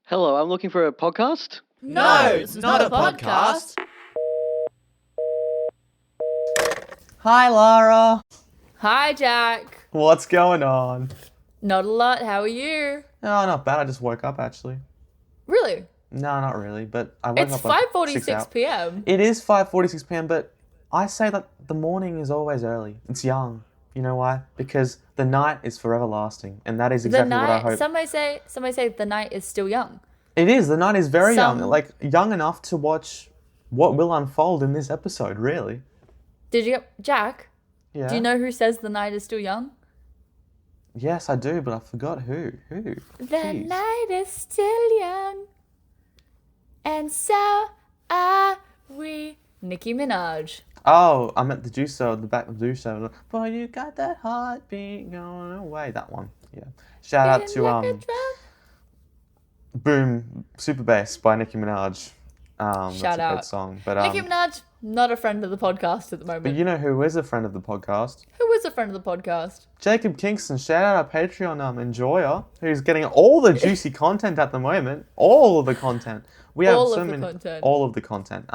Hello, I'm looking for a podcast. No, it's not a podcast. Hi, Lara. Hi, Jack. What's going on? Not a lot. How are you? Oh, not bad. I just woke up, actually. Really? No, not really, but I woke It's up like 5:46 p.m. It is 5:46 p.m., but I say that the morning is always early. It's young. You know why? Because the night is forever lasting, and that is exactly what I hope. Some may say the night is still young. It is. The night is very young. Like, young enough to watch what will unfold in this episode, really. Jack? Yeah. Do you know who says the night is still young? Yes, I do, but I forgot who. The Jeez. night is still young, and so are we. Nicki Minaj. Oh, I'm at the juicer, the back of the juicer. Boy, you got that heartbeat going away. That one, yeah. Shout out to Boom Super Bass by Nicki Minaj. That's a great song. But Nicki Minaj, not a friend of the podcast at the moment. But you know who is a friend of the podcast? Who is a friend of the podcast? Jacob Kingston. Shout out our Patreon enjoyer, who's getting all the juicy content at the moment. All of the content. We have content. All of the content.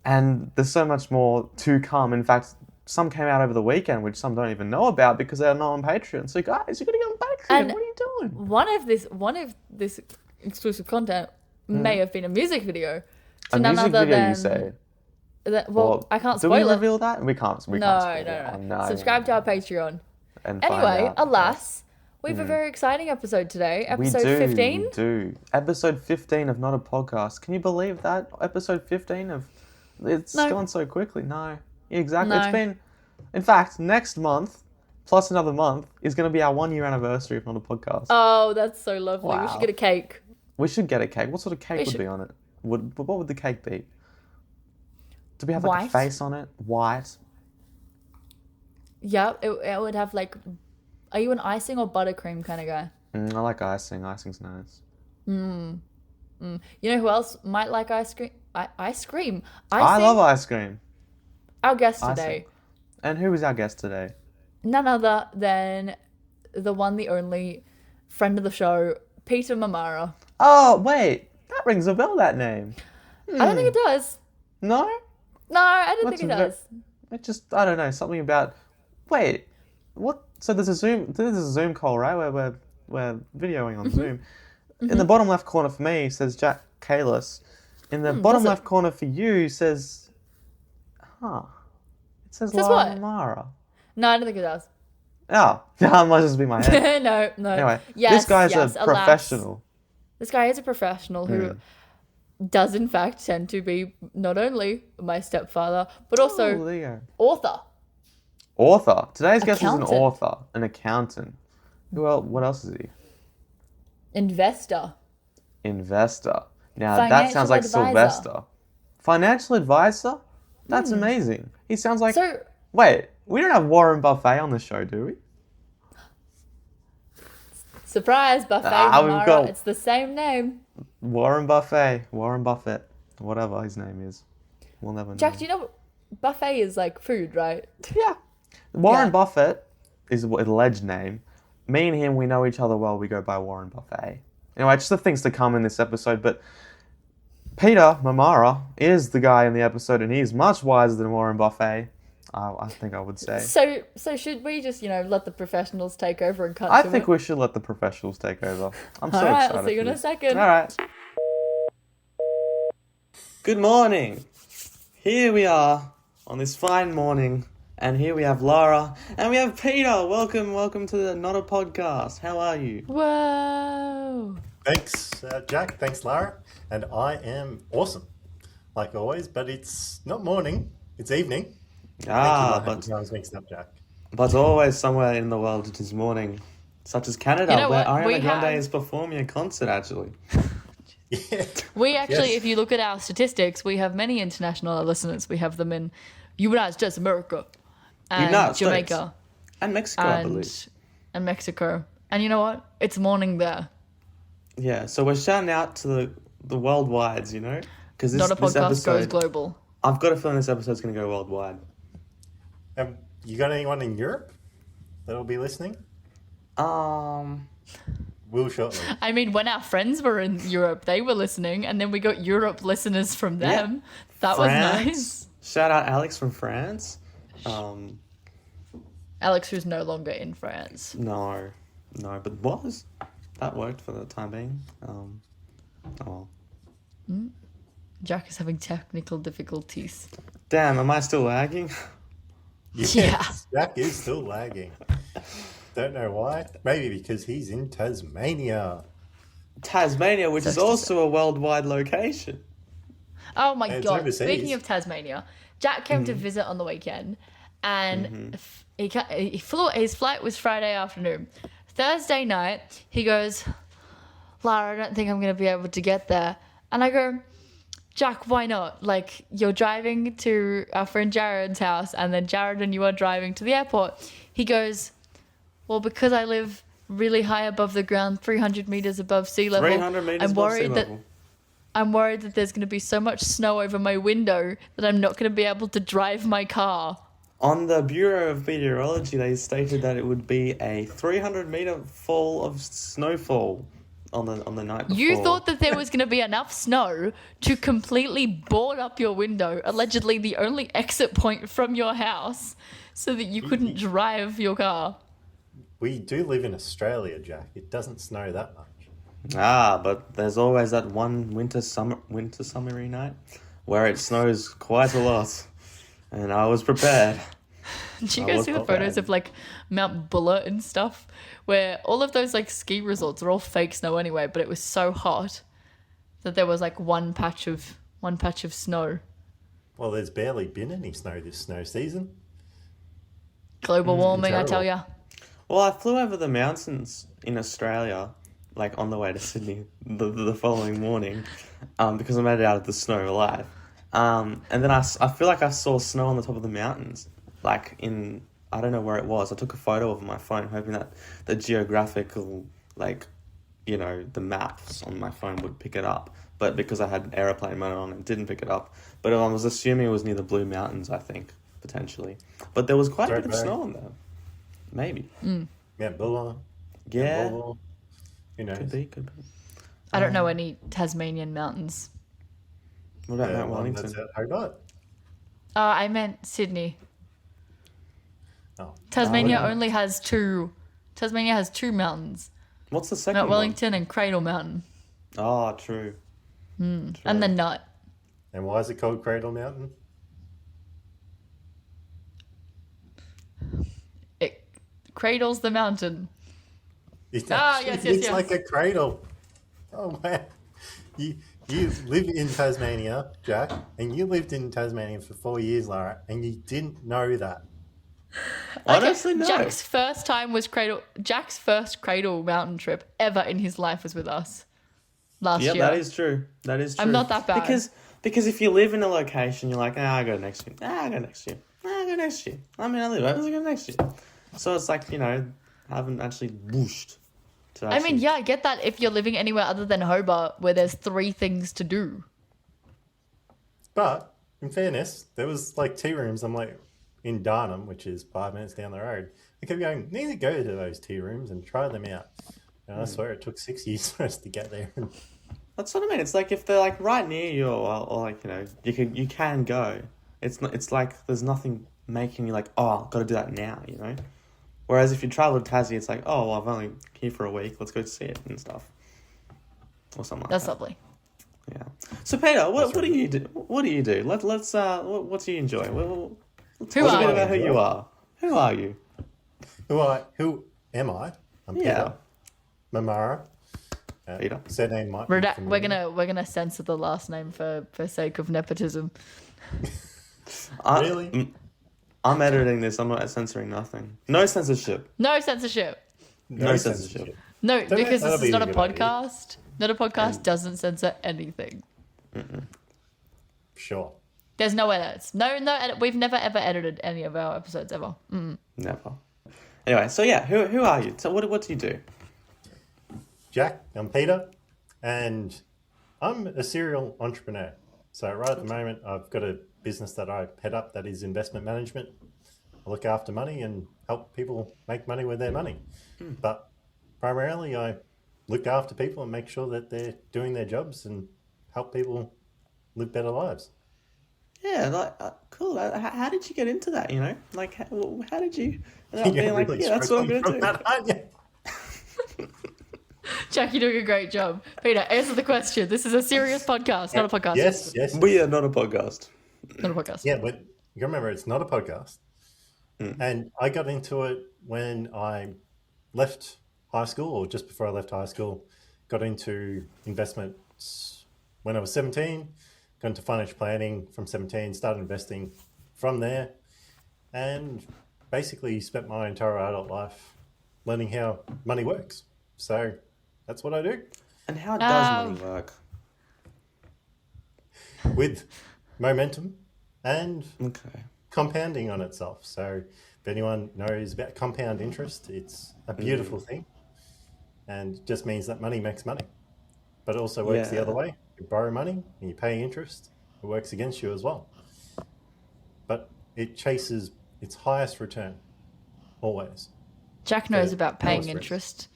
And there's so much more to come. In fact, some came out over the weekend, which some don't even know about because they're not on Patreon. So guys, you gotta get on Patreon. And what are you doing? One of this exclusive content may have been a music video. A music video, you say? I can't spoil it. Do we it. reveal that? We can't. No. Subscribe to our Patreon. And anyway, alas, we have a very exciting episode today. Episode 15. We do. Episode 15 of Not a Podcast. Can you believe that? Episode 15 of... It's gone so quickly. No. Exactly. No. It's been... In fact, next month, plus another month, is going to be our 1 year anniversary of Not a Podcast. Oh, that's so lovely. Wow. We should get a cake. We should get a cake. What sort of cake would be on it? What would the cake be? Do we have like a face on it? White? Yeah, it would have like... Are you an icing or buttercream kind of guy? I like icing. Icing's nice. You know who else might like ice cream? Ice cream. I love ice cream. Our guest today. And who is our guest today? None other than the one, the only friend of the show, Peter Marmara. Oh, wait. That rings a bell, that name. I don't think it does. No? No, I don't think it does. It just, I don't know, something about... Wait, what? So there's a Zoom call, right? Where we're videoing on Zoom. In the bottom left corner for me says Jack Kalis. In the bottom left corner for you says... It says Lara Mara. No, I don't think it does. Oh, that must just be my head. No. Anyway, yes, this guy's a professional. Alas. This guy is a professional who does in fact tend to be not only my stepfather, but also author. Author. Today's guest is an Accountant. author, an accountant. What else is he? Investor. Now, that Financial sounds like advisor. Sylvester. Financial advisor? That's amazing. He sounds like... Wait, we don't have Warren Buffett on the show, do we? Surprise, Buffet. we've got- It's the same name. Warren Buffett, whatever his name is. We'll never know. Jack, do you know buffet is like food, right? Yeah. Warren Buffett is an alleged name. Me and him, we know each other well. We go by Warren Buffett. Anyway, just the things to come in this episode. But Peter Marmara is the guy in the episode, and he's much wiser than Warren Buffett. I think I would say. So should we just, let the professionals take over and cut to I it? think we should let the professionals take over. I'm so All right, excited. I'll see you in a second. All right. Good morning. Here we are on this fine morning, and here we have Lara, and we have Peter. Welcome to the Not a Podcast. How are you? Whoa. Thanks, Jack. Thanks, Lara. And I am awesome, like always. But it's not morning; it's evening. I was mixed up, Jack. But always somewhere in the world it is morning, such as Canada, where Ariana Grande is performing a concert. Actually, Yeah. We actually, if you look at our statistics, we have many international listeners. We have them in United States of America, and United Jamaica, States. And Mexico, I believe. And Mexico. And you know what? It's morning there. Yeah, so we're shouting out to the worldwides, because Not a podcast episode goes global. I've got a feeling this episode's going to go worldwide. You got anyone in Europe that'll be listening? Will shortly. I mean, when our friends were in Europe, they were listening, and then we got Europe listeners from them. Yeah. That France. was nice. Shout out Alex from France. Alex, who's no longer in France. No, but was. That worked for the time being. Jack is having technical difficulties. Damn, am I still lagging? Yes, Yeah. Jack is still lagging. Don't know why. Maybe because he's in Tasmania. Tasmania, which is also a worldwide location. Oh my It's god! overseas. Speaking of Tasmania, Jack came to visit on the weekend, and he flew. His flight was Friday afternoon. Thursday night, he goes, "Lara, I don't think I'm gonna be able to get there." And I go, "Jack, why not? Like, you're driving to our friend Jared's house, and then Jared and you are driving to the airport." He goes, "Well, because I live really high above the ground, 300 meters above sea level. 300 meters above sea level. I'm worried that there's going to be so much snow over my window that I'm not going to be able to drive my car." On the Bureau of Meteorology, they stated that it would be a 300-meter fall of snowfall on the night before. You thought that there was going to be enough snow to completely board up your window, allegedly the only exit point from your house, so that you couldn't drive your car. We do live in Australia, Jack. It doesn't snow that much. But there's always that one summery night where it snows quite a lot, and I was prepared. Did you guys see the photos of like Mount Buller and stuff, where all of those like ski resorts are all fake snow anyway, but it was so hot that there was like one patch of snow. Well, there's barely been any snow this snow season. Global warming, I terrible. tell ya. Well, I flew over the mountains in Australia, like on the way to Sydney the following morning, because I made it out of the snow alive. And then I feel like I saw snow on the top of the mountains, like in, I don't know where it was. I took a photo of my phone, hoping that the geographical, like, you know, the maps on my phone would pick it up. But because I had airplane mode on, it didn't pick it up. But I was assuming it was near the Blue Mountains, I think, potentially. But there was quite a bit of snow on there. Maybe. Mount Buller. Yeah. Mount Buller. Who knows? Could be. I don't know any Tasmanian mountains. What about The Mount one Wellington? that's at Hobart. I meant Sydney. Oh. Tasmania yeah. only has two. Tasmania has two mountains: What's the second Mount one? Wellington and Cradle Mountain, Oh, true. and the Nut. And why is it called Cradle Mountain? It cradles the mountain. It yes, actually looks yes. like a cradle. Oh, man. You live in Tasmania, Jack, and you lived in Tasmania for 4 years, Lara, and you didn't know that. Honestly, no. Jack's first cradle mountain trip ever in his life was with us last Yeah, year. that is true. I'm not that bad. Because if you live in a location, you're like, I go next year. I go next year. I go next year. I mean, I live. I go next year. So it's like, you know, I haven't actually whooshed. I mean, yeah, I get that if you're living anywhere other than Hobart, where there's 3 things to do. But, in fairness, there was like tea rooms. I'm like, in Darnham, which is 5 minutes down the road. I kept going, need to go to those tea rooms and try them out. And I swear it took 6 years for us to get there. That's what I mean. It's like if they're like right near you, or like, you know, you can go. It's like there's nothing making you like, oh, I've got to do that now, you know. Whereas if you travel to Tassie, it's like, oh, well, I've only here for a week. Let's go see it and stuff, or something like That's that. lovely. Yeah. So Peter, what do you do? What do you do? Let's what do you enjoy? Tell us a bit about who you are. Who are you? Who am I? I'm Peter Marmara. Peter. Surname might be familiar. We're gonna censor the last name for sake of nepotism. Really? I'm editing this. I'm not censoring nothing. No censorship. No censorship. No censorship. No, Don't because that'll this is be not a a good idea. podcast. Not a podcast doesn't censor anything. Sure. There's no edits. No edit. We've never ever edited any of our episodes ever. Never. Anyway, so yeah, who are you? So what do you do? Jack, I'm Peter, and I'm a serial entrepreneur. So right at the moment, I've got a business that I head up that is investment management. I look after money and help people make money with their money. But primarily, I look after people and make sure that they're doing their jobs and help people live better lives. Yeah, like cool. How did you get into that? You know, like how did you end up being like, really yeah, that's what I'm gonna struggling do. from that, aren't you? Jack, you're doing a great job. Peter, answer the question. This is a serious podcast, not a podcast. Yes. We are not a podcast. Not a podcast. Yeah, but you remember it's not a podcast. And I got into it when I left high school, or just before I left high school. Got into investments when I was 17, got into financial planning from 17, started investing from there, and basically spent my entire adult life learning how money works. So that's what I do. And how does money work? With momentum and Okay. compounding on itself. So if anyone knows about compound interest, it's a beautiful thing, and just means that money makes money. But it also works the other way. You borrow money and you pay interest, it works against you as well. But it chases its highest return, always. Jack knows Yeah, about paying lowest risk. interest.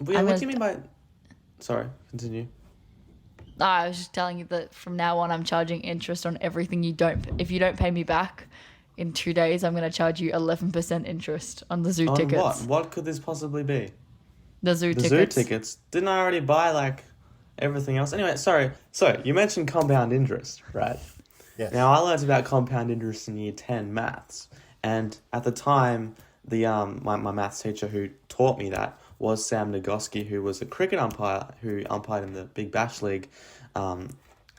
Yeah, what do you mean by? Sorry, continue. I was just telling you that from now on, I'm charging interest on everything you don't. If you don't pay me back in 2 days, I'm going to charge you 11% interest on the zoo On tickets. what? What could this possibly be? The zoo The tickets. zoo tickets. Didn't I already buy like everything else? Anyway, sorry. So you mentioned compound interest, right? Yes. Now I learned about compound interest in year 10 maths, and at the time, the my maths teacher who taught me that was Sam Nagoski, who was a cricket umpire who umpired in the Big Bash League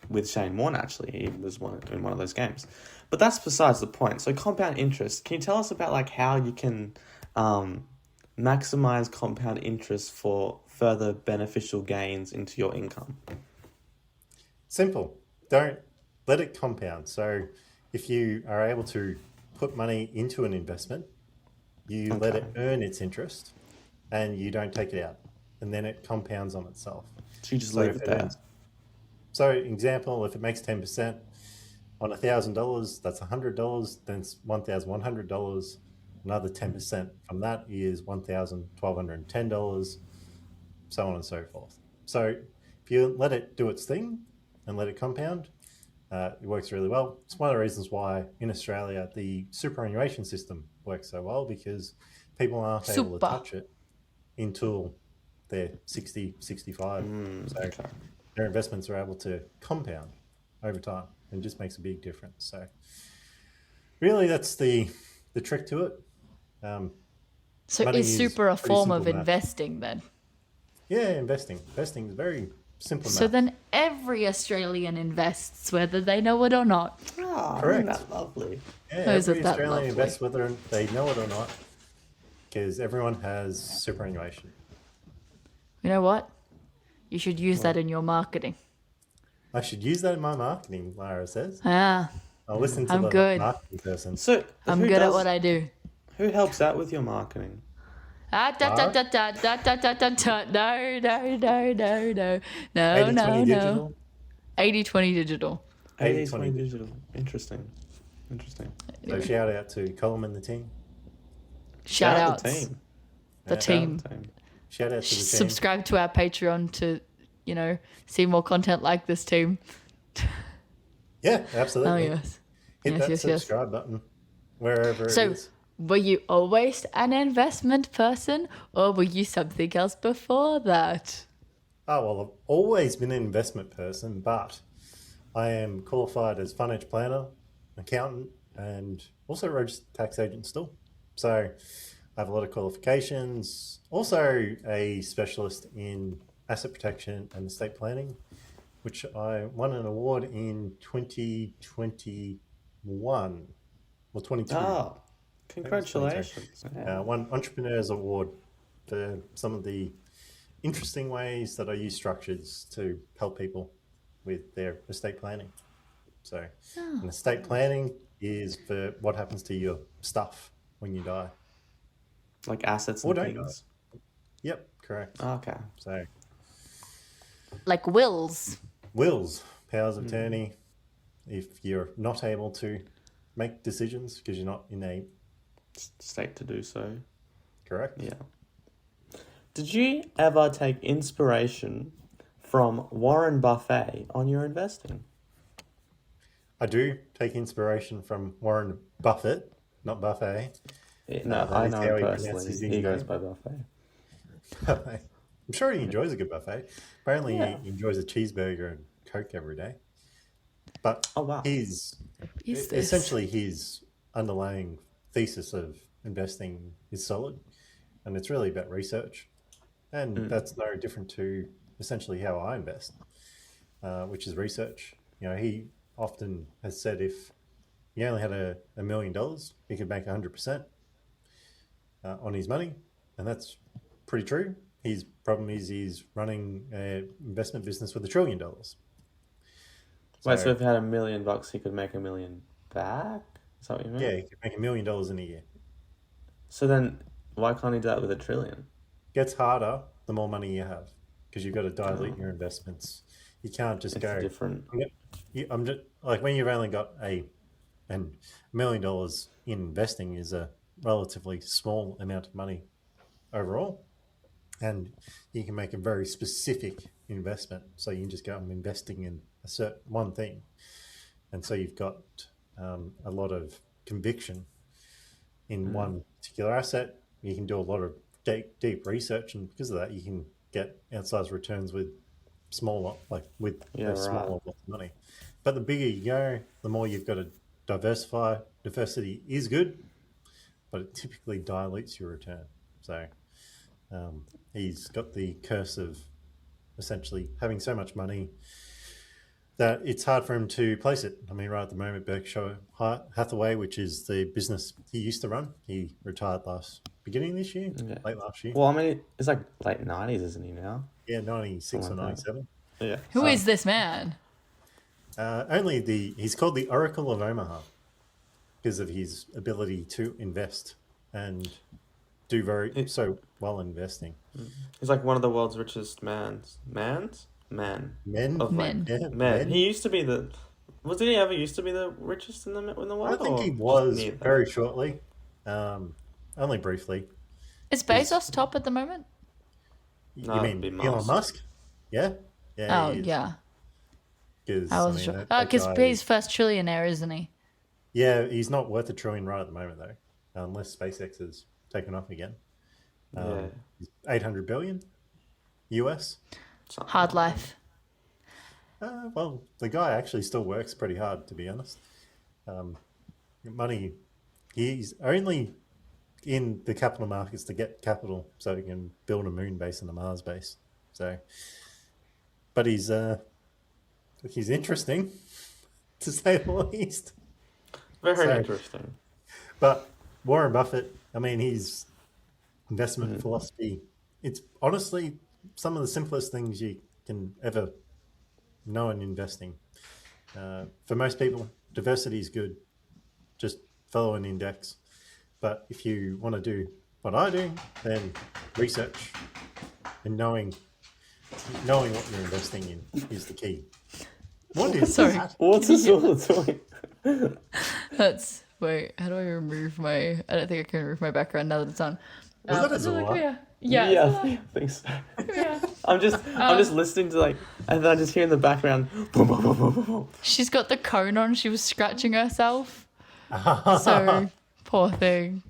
with Shane Warne, actually. He was in one of those games. But that's besides the point. So compound interest, can you tell us about like how you can maximize compound interest for further beneficial gains into your income? Simple. Don't let it compound. So if you are able to put money into an investment, you let it earn its interest and you don't take it out. And then it compounds on itself. So you just leave it there. So example, if it makes 10% on $1,000, that's $100, then it's $1,100. Another 10% from that is $1,210, so on and so forth. So if you let it do its thing and let it compound, it works really well. It's one of the reasons why in Australia the superannuation system works so well, because people aren't able to touch it until they're 60, 65. So their investments are able to compound over time and just makes a big difference. So really that's the trick to it. So money is super a pretty form of simple math. investing then? Yeah, investing. Investing is very simple So math. then every Australian invests, whether they know it or not. Oh, Correct. Isn't that lovely? Yeah, Oh, is every it that Australian lovely? invests whether they know it or not, because everyone has superannuation. You know what? You should use that in your marketing. I should use that in my marketing, Lara says. Ah, I'll listen to I'm the good. marketing person. So I'm who good at does- what I do. Who helps out with your marketing? Ah, da, da, da, da, da, da, da, da, da. No, no, no, no, no. No, 80/20 no, no. digital. 80/20 digital. 80/20 80/20 digital. Interesting. So shout out to Colm and the team. Shout out outs. the team. The team. Shout out to the team. Subscribe to our Patreon to, see more content like this team. Yeah, absolutely. Oh, yes. Hit Yes, that yes, yes. subscribe button wherever it So, is. were you always an investment person or were you something else before that? Oh, well, I've always been an investment person, but I am qualified as financial planner, accountant, and also registered tax agent still. So I have a lot of qualifications. Also a specialist in asset protection and estate planning, which I won an award in 2021 or 22. Oh, congratulations. Yeah. Won Entrepreneur's Award for some of the interesting ways that I use structures to help people with their estate planning. So, an estate planning is for what happens to your stuff when you die. Like assets Or and don't things. Yep, correct. Okay. So, Like wills. wills, powers of attorney, if you're not able to make decisions because you're not in a State to do so. correct. Yeah. Did you ever take inspiration from Warren Buffett on your investing? I do take inspiration from Warren Buffett, not Buffet. No, That I is know how him he personally. pronounces his He name. goes by Buffet. I'm sure he enjoys a good buffet. Apparently, Yeah. he enjoys a cheeseburger and Coke every day. But Oh, wow. essentially his underlying thesis of investing is solid, and it's really about research, and that's no different to essentially how I invest, which is research. He often has said if he only had $1 million, he could make 100% on his money, and that's pretty true. His problem is he's running an investment business with $1 trillion. Wait, so if he had $1 million, he could make $1 million back? Is that what you mean? Yeah, he could make $1 million in a year. So then, why can't he do that with $1 trillion? Gets harder the more money you have, because you've got to dilute your investments. You can't just It's go different. I'm just like when you've only got $1 million in investing is a relatively small amount of money overall, and you can make a very specific investment. So you can just go, I'm investing in a certain one thing, and so you've got a lot of conviction in one particular asset. You can do a lot of deep research, and because of that, you can get outsized returns with smaller, smaller money. But the bigger you go, the more you've got to diversify. Diversity is good, but it typically dilutes your return. So he's got the curse of essentially having so much money that it's hard for him to place it. I mean, right at the moment, Berkshire Hathaway, which is the business he used to run, he retired beginning of this year, late last year. Well, I mean, it's like late 90s, isn't he now? Yeah, 96 or 97. Yeah. Who is this man? He's called the Oracle of Omaha because of his ability to invest and do so well investing. He's like one of the world's richest men. Men? Men. Men. He used to be did he ever used to be the richest in the world? I think he was very shortly, only briefly. Is Bezos top at the moment? No, You mean it'd be Elon Musk? Yeah. Oh, he is. yeah. I was mean, sure. that Because guy- he's first trillionaire, isn't he? Yeah, he's not worth $1 trillion right at the moment though, unless SpaceX has taken off again. He's 800 billion US. Hard life. Well, the guy actually still works pretty hard, to be honest. Money, he's only in the capital markets to get capital so he can build a moon base and a Mars base. So, but he's interesting, to say the least. Very interesting. But Warren Buffett, I mean, his investment philosophy, it's honestly some of the simplest things you can ever know in investing. For most people, diversity is good. Just follow an index. But if you want to do what I do, then research and knowing what you're investing in is the key. What is Sorry. that? What's this all doing? Wait, how do I remove I don't think I can remove my background now that it's on. Was that a Zilla? Yeah. I think so. Yeah. I'm just listening to and then I just hear in the background, boom, boom, boom, boom, boom, boom. She's got the cone on. She was scratching herself. So, poor thing.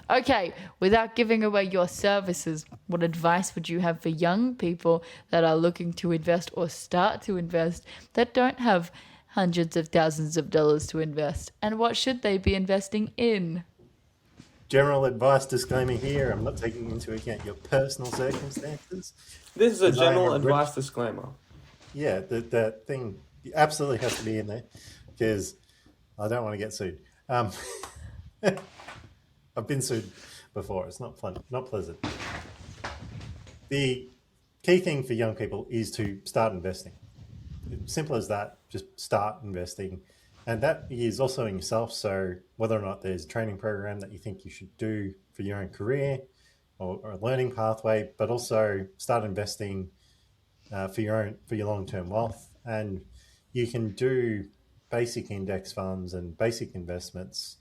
Okay, without giving away your services, what advice would you have for young people that are looking to invest or start to invest that don't have hundreds of thousands of dollars to invest? And what should they be investing in? General advice disclaimer here. I'm not taking into account your personal circumstances. This is a Because I am general a advice disclaimer. Yeah, that thing absolutely has to be in there because I don't want to get sued. I've been sued before. It's not fun, not pleasant. The key thing for young people is to start investing. Simple as that. Just start investing. And that is also in yourself. So whether or not there's a training program that you think you should do for your own career or a learning pathway, but also start investing for your long-term wealth. And you can do basic index funds and basic investments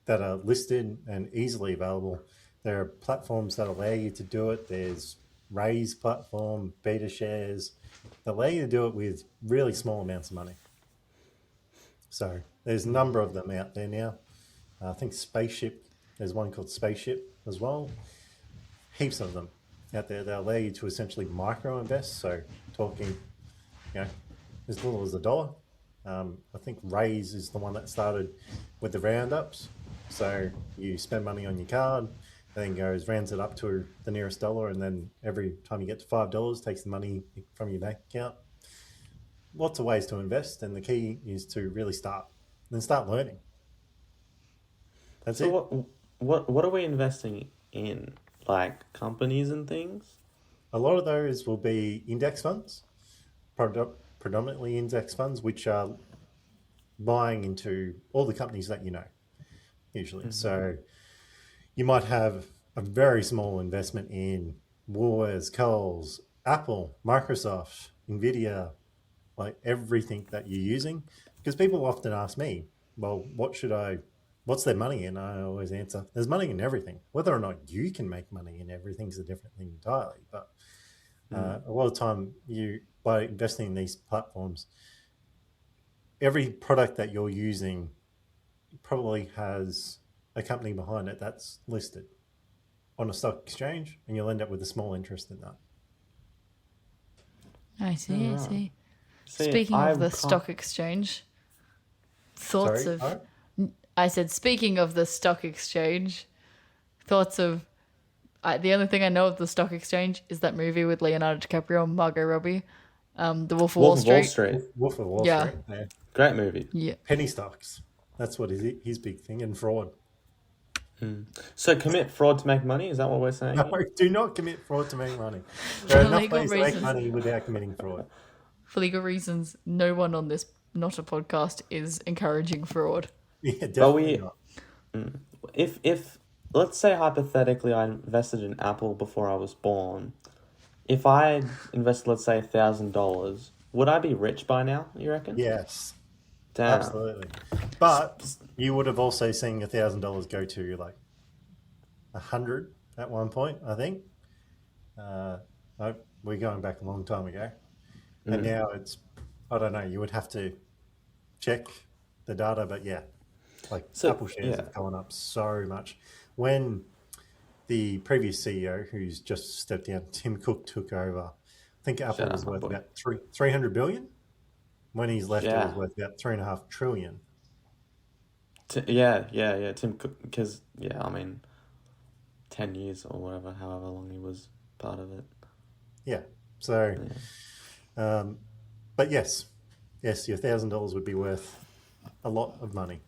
that are listed and easily available. There are platforms that allow you to do it. There's raise platform, beta shares. They allow you to do it with really small amounts of money. So there's a number of them out there now. I think Spaceship, there's one called Spaceship as well. Heaps of them out there. They'll allow you to essentially micro invest. So talking, as little as $1. I think Raise is the one that started with the roundups. So you spend money on your card, then rounds it up to the nearest dollar, and then every time you get to $5, takes the money from your bank account. Lots of ways to invest, and the key is to really start learning. That's it. What are we investing in? Like companies and things? A lot of those will be index funds, predominantly index funds, which are buying into all the companies that you know, usually. Mm-hmm. So you might have a very small investment in Woolworths, Coles, Apple, Microsoft, Nvidia, like everything that you're using. Because people often ask me, well, what's their money in? I always answer, there's money in everything. Whether or not you can make money in everything is a different thing entirely. But a lot of time, by investing in these platforms, every product that you're using probably has a company behind it that's listed on a stock exchange, and you'll end up with a small interest in that. I see, I see. Speaking of the stock exchange, I said, speaking of the stock exchange, thoughts of... the only thing I know of the stock exchange is that movie with Leonardo DiCaprio and Margot Robbie, The Wolf of Wall Street. Wolf of Wall Street. Yeah. Great movie. Yeah. Penny stocks. That's what his big thing, and fraud. So commit fraud to make money? Is that what we're saying? No, do not commit fraud to make money. There are enough ways to make money without committing fraud. For legal reasons, no one on this NotaPodkast is encouraging fraud. Yeah, definitely not. If let's say hypothetically I invested in Apple before I was born, if I invested, let's say, $1,000, would I be rich by now, you reckon? Yes. Damn. Absolutely. But you would have also seen $1,000 go to like 100 at one point, I think. We're going back a long time ago. And now it's, I don't know, you would have to check the data, but yeah, Apple shares have gone up so much. When the previous CEO, who's just stepped down, Tim Cook, took over, I think Apple was worth about 300 billion. When he's left, it was worth about 3.5 trillion. Tim Cook, because, 10 years or whatever, however long he was part of it. Yeah. So, but yes, your $1,000 would be worth a lot of money.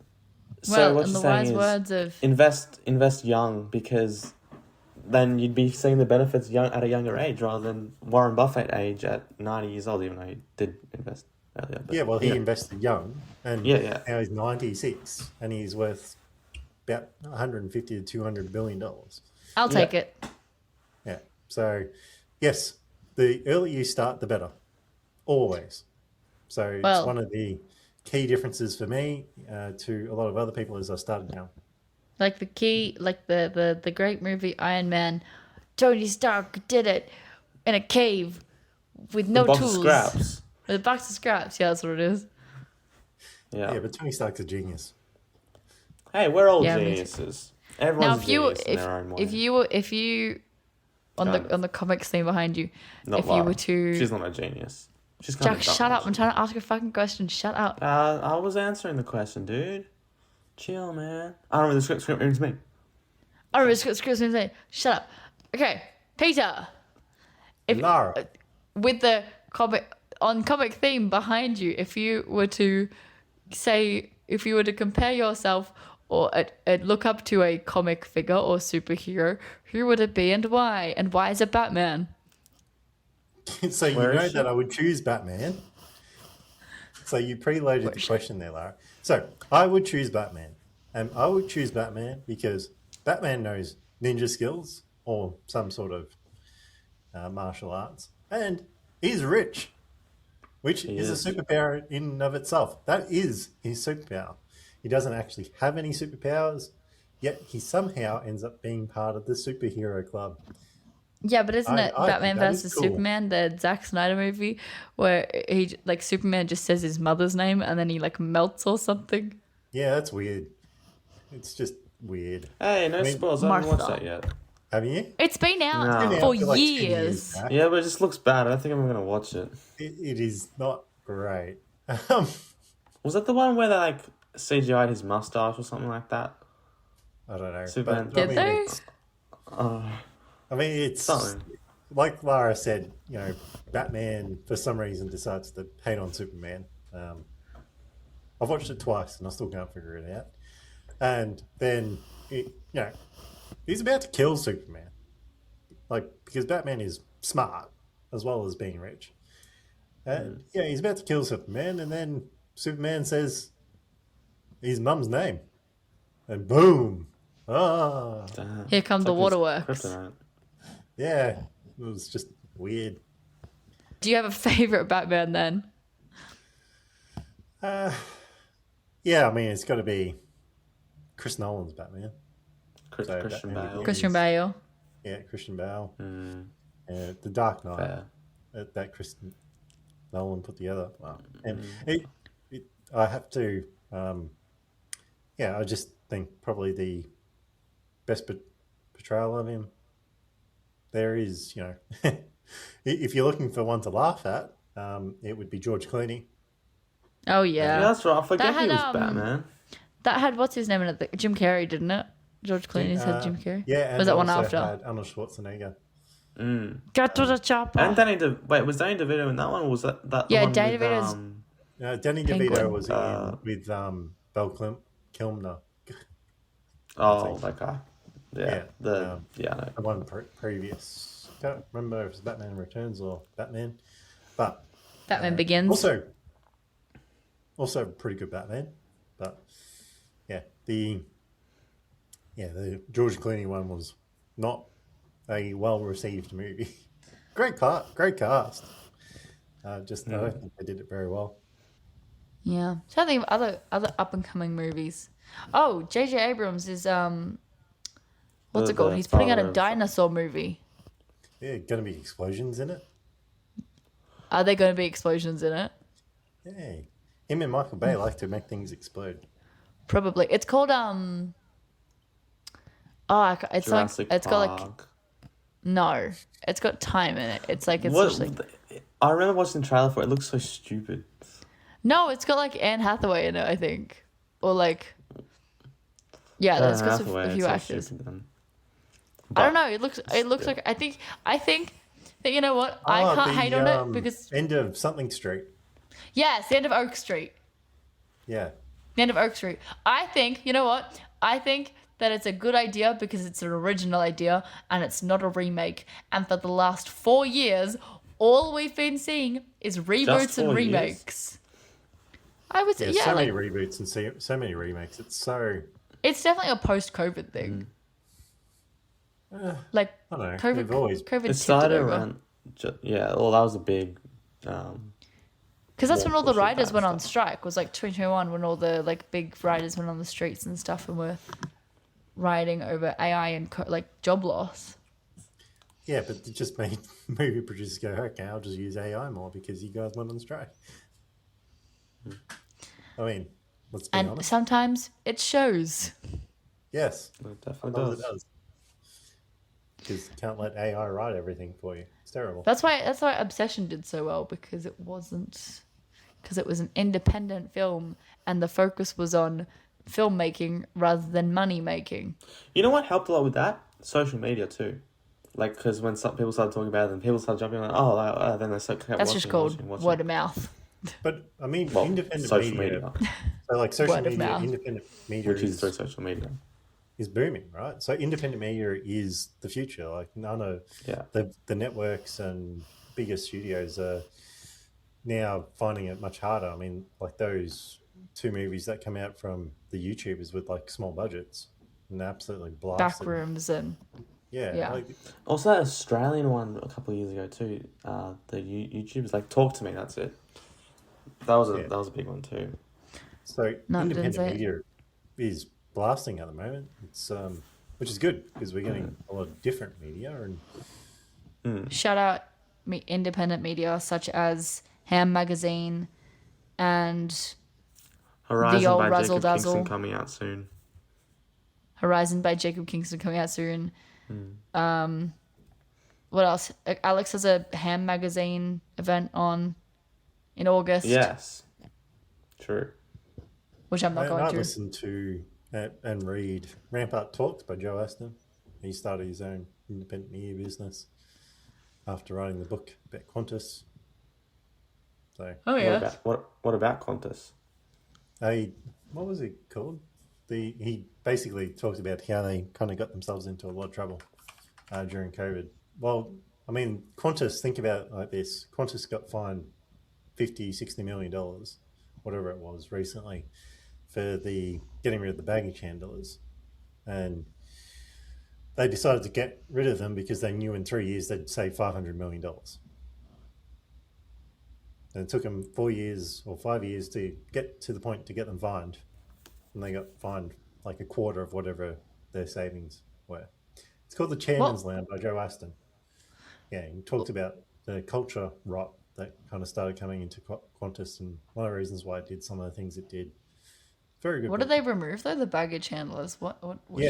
So what you're saying is invest young, because then you'd be seeing the benefits at a younger age rather than Warren Buffett age at 90 years old, even though he did invest earlier. But, he invested young, and now he's 96, and he's worth about 150 to 200 billion dollars. I'll take it. Yeah. So, yes, the earlier you start, the better. Always. So it's one of the key differences for me to a lot of other people is I started young. Like the great movie Iron Man, Tony Stark did it in a cave with no tools. Of scraps. With a box of scraps. Yeah, that's what it is. Yeah. Yeah, but Tony Stark's a genius. Hey, we're all geniuses. Everyone's a genius in their own way. If you on the comics thing behind you, not if Lara. You were to... She's not a genius. Jack, shut up. I'm trying to ask a fucking question. Shut up. I was answering the question, dude. Chill, man. I don't know the script means me. I don't know the script means me. Shut up. Okay, Peter. Lara. With the comic theme behind you, if you were to compare yourself or look up to a comic figure or superhero, who would it be and why? And why is it Batman? So you know that I would choose Batman. So you preloaded the question there, Lara. So I would choose Batman. And I would choose Batman because Batman knows ninja skills or some sort of martial arts. And he's rich, which is a superpower in and of itself. That is his superpower. He doesn't actually have any superpowers, yet he somehow ends up being part of the superhero club. Yeah, but isn't it I Batman think that is versus cool. Superman, the Zack Snyder movie, where he like Superman just says his mother's name and then he like melts or something? Yeah, that's weird. It's just weird. Hey, no I mean, spoilers. I haven't watched Martha. that yet. Have you? It's been out No. Been out for for like 2 years years. back. Yeah, but it just looks bad. I don't think I'm gonna watch it. It is not great. Was that the one where they like CGI'd his mustache or something like that? I don't know. Superman. But, Did they? I mean, it's Something. like Lara said. Batman for some reason decides to hate on Superman. I've watched it twice and I still can't figure it out. And then, he's about to kill Superman, because Batman is smart as well as being rich. And he's about to kill Superman, and then Superman says his mum's name, and boom! Ah, Damn. Here come It's the like his waterworks. kryptonite. yeah, it was just weird. Do you have a favorite Batman then? Yeah, I mean, it's got to be Chris Nolan's Batman. So Christian Batman Bale. Christian Bale. Yeah, Christian Bale. Mm, The Dark Knight. fair. That Chris Nolan put together. Wow. And I have to, I just think probably the best portrayal of him there is, if you're looking for one to laugh at, it would be George Clooney. Oh Yeah, yeah. that's right. I forget That he was had, Batman. That had what's his name in it? Jim Carrey, didn't it? George Clooney's had Jim Carrey. Yeah, and Was that one also after? had Arnold Schwarzenegger. Get to the chopper. And was Danny DeVito in that one, or was that the Yeah, one Danny with, DeVito's- Danny Penguin. DeVito was in with Val Kilmer. that guy. Yeah, I know. The one previous. Can't remember if it was Batman Returns or Batman, but Batman Begins. Also pretty good Batman, but the George Clooney one was not a well received movie. Great cast. I don't think they did it very well. Yeah. So I think of other up and coming movies. Oh, J.J. Abrams is what's it called? He's putting out a dinosaur movie. Yeah, gonna be explosions in it. Are there going to be explosions in it? Yeah, him and Michael Bay like to make things explode. Probably. It's called it's Jurassic like it's got like Park. no, it's got time in it. It's like it's What? just like I remember watching the trailer for it. It looks so stupid. no, it's got like Anne Hathaway in it, I think, or like it's got a few actors. I don't know. It looks like I think that you know what I can't hate on it because End of something street. yes, the end of Oak Street. Yeah. The end of Oak Street. I think, you know what? I think that it's a good idea because it's an original idea and it's not a remake. And for the last 4 years, all we've been seeing is reboots and 4 years? remakes. I would say, So many like, reboots and so many remakes. It's so. it's definitely a post-COVID thing. Like, I don't know. COVID, They've always. COVID It tipped started it over. around. That was a big. Because that's when all the push it riders back went on stuff. strike. Was like 2021 when all the like big riders went on the streets and stuff and were rioting over AI and job loss. Yeah, but it just made movie producers go, okay, I'll just use AI more because you guys went on strike. I mean, let's be And honest. sometimes it shows. Yes, It definitely sometimes does. it does. Because you can't let AI write everything for you. It's terrible. That's why Obsession did so well because it was an independent film and the focus was on filmmaking rather than money making. You know what helped a lot with that? Social media too. Like, because when some people started talking about it, and people started jumping on, then they kept That's just called watching. word of mouth. But I mean, Well, independent social media. media, So like social Word of media, mouth. independent media which is through social media. is booming, right? So independent media is the future. Like none of Yeah. the networks and bigger studios are now finding it much harder. I mean, like those 2 movies that come out from the YouTubers with like small budgets and absolutely blasted. Backrooms and Yeah. Like, Also, that Australian one a couple of years ago too. The YouTubers like Talk to Me. That's it. That was a big one too. so No, didn't independent say it. media is blasting at the moment. It's which is good because we're getting a lot of different media and Shout out independent media such as Ham Magazine and Horizon old by Razzle Jacob Kingston Dazzle. coming out soon. Horizon by Jacob Kingston coming out soon. What else? Alex has a Ham Magazine event on in August. Yes. True. Which I'm not going I to. listen to and read Ramp Up Talks by Joe Aston. He started his own independent media business after writing the book about Qantas. So, Oh yeah. What about Qantas? what was it called? He basically talks about how they kind of got themselves into a lot of trouble during COVID. Well, I mean, Qantas, think about it like this. Qantas got fined $50-60 million, whatever it was, recently for getting rid of the baggage handlers. And they decided to get rid of them because they knew in 3 years they'd save $500 million. And it took them 4 years or 5 years to get to the point to get them fined. And they got fined like a quarter of whatever their savings were. It's called The Chairman's Lounge by Joe Aston. Yeah, he talked about the culture rot that kind of started coming into Qantas and one of the reasons why it did some of the things it did. Very good. What did they remove though? The baggage handlers. What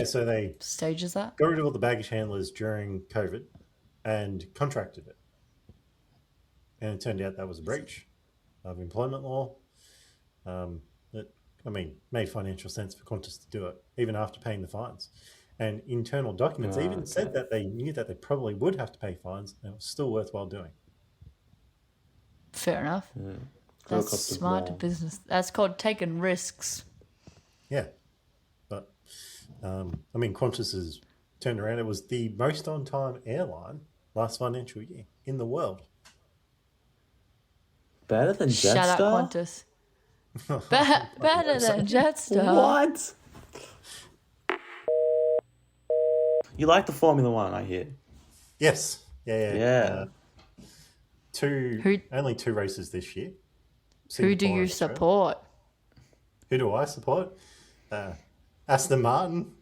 So they stage is that? got rid of all the baggage handlers during COVID and contracted it. And it turned out that was a breach of employment law. Made financial sense for Qantas to do it, even after paying the fines. And internal documents said that they knew that they probably would have to pay fines, and it was still worthwhile doing. Fair enough. Yeah. That's smart business. That's called taking risks. Yeah. But, Qantas has turned around. It was the most on-time airline last financial year in the world. Better than Jetstar? Shout out Qantas. Better than Jetstar. What? You like the Formula One, I hear. Yes. Yeah. Only 2 races this year. Who do you support? Who do I support? Aston Martin.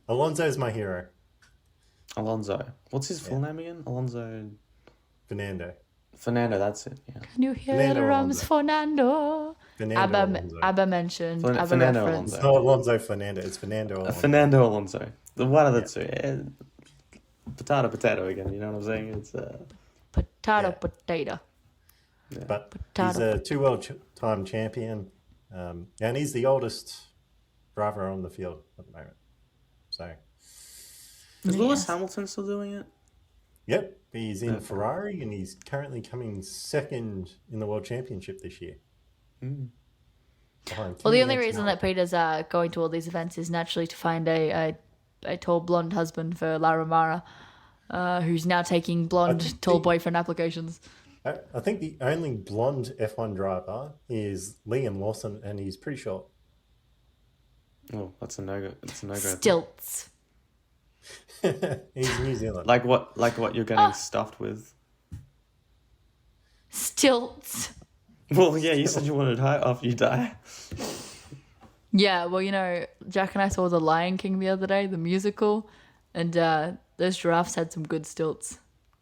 Alonso's my hero. Alonso. What's his full name again? Alonso. Fernando, that's it. Yeah. Can you hear Fernando the drums, Alonso. Fernando? Abba mentioned. Abba Fernando referenced. Alonso. Not Alonso Fernando. It's Fernando Alonso. Fernando Alonso. The one of the two. Yeah. Potato again. You know what I'm saying? It's Potato. Yeah. But he's a 2-world time champion, and he's the oldest driver on the field at the moment. So, Is Lewis Hamilton still doing it? Yep, he's in Ferrari, and he's currently coming second in the World Championship this year. Well, the only reason that Peter's going to all these events is naturally to find a tall blonde husband for Lara Mara, who's now taking blonde tall boyfriend applications. I think the only blonde F1 driver is Liam Lawson, and he's pretty short. Oh, that's a no-go. It's a no-go. Stilts. He's New Zealand. Like what you're getting stuffed with. Stilts. Well, yeah, you said you wanted high after you die. Yeah, well, Jack and I saw The Lion King the other day, the musical, and those giraffes had some good stilts.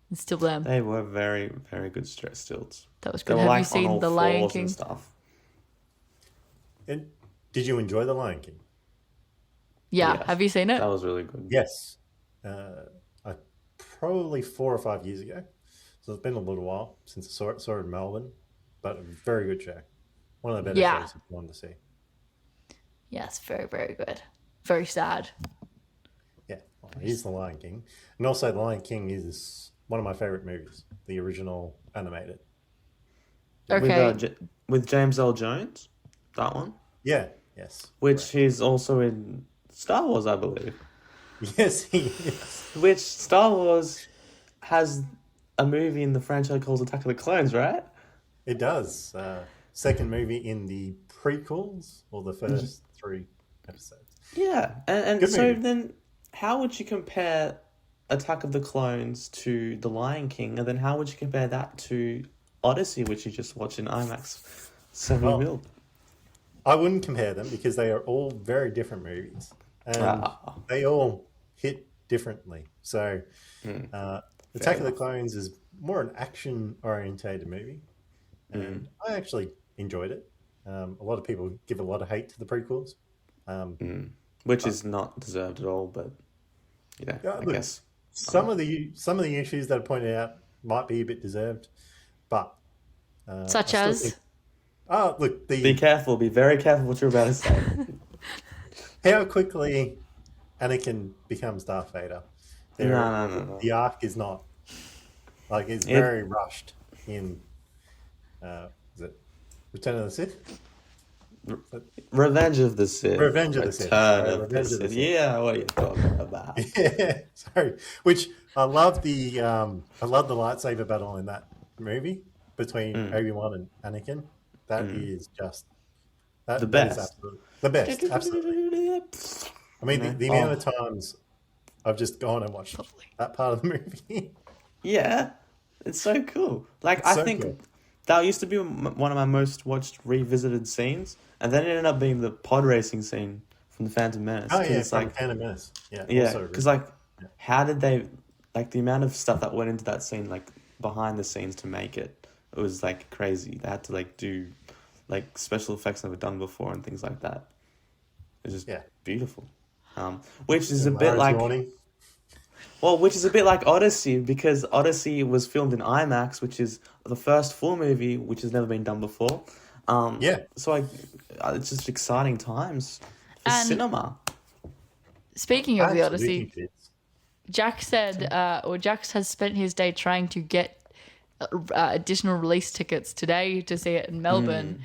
And still them. They were very, very good stilts. That was good. Have you seen The Lion King? And stuff. And did you enjoy The Lion King? Yeah. Yes. Have you seen it? That was really good. Yes. Probably 4 or 5 years ago. So it's been a little while since I saw it in Melbourne. But a very good show. One of the better shows if you wanted to see. Yes, very, very good. Very sad. Yeah, well, he's The Lion King. And also The Lion King is one of my favourite movies. The original animated. Okay. With James L. Jones? That one? Yeah, yes. Which he's also in Star Wars, I believe. Yes, he is. Which Star Wars has a movie in the franchise called Attack of the Clones, right? It does. Second movie in the prequels, or the first 3 episodes. Yeah, and Good so movie. then how would you compare Attack of the Clones to The Lion King, and then how would you compare that to Odyssey, which you just watched in IMAX 70mm? I wouldn't compare them because they are all very different movies. And they all hit differently. So Attack of the Clones is more an action-orientated movie, and I actually enjoyed it. A lot of people give a lot of hate to the prequels, which is not deserved at all. But I guess some of the issues that are pointed out might be a bit deserved, but Such as? Be careful. Be very careful what you're about to say. How quickly Anakin becomes Darth Vader. No. The arc is not it's very rushed in. Is it Return of the Sith? Revenge of the Sith. Revenge of the Sith. Yeah, what are you talking about? Yeah, sorry. Which I love the lightsaber battle in that movie between Obi-Wan and Anakin. That is just the best. That is the best. Absolutely. I mean, the amount of times I've just gone and watched that part of the movie. Yeah, it's so cool. I think cool. That used to be one of my most watched revisited scenes, and then it ended up being the pod racing scene from the Phantom Menace. Oh yeah, from Phantom Menace. Yeah, because how did they the amount of stuff that went into that scene, behind the scenes to make it? It was crazy. They had to do special effects never done before and things like that. It was just beautiful. Which is a bit which is a bit like Odyssey, because Odyssey was filmed in IMAX, which is the first full movie which has never been done before. So it's just exciting times for cinema. Speaking of the Odyssey, Jack said, Jax has spent his day trying to get additional release tickets today to see it in Melbourne.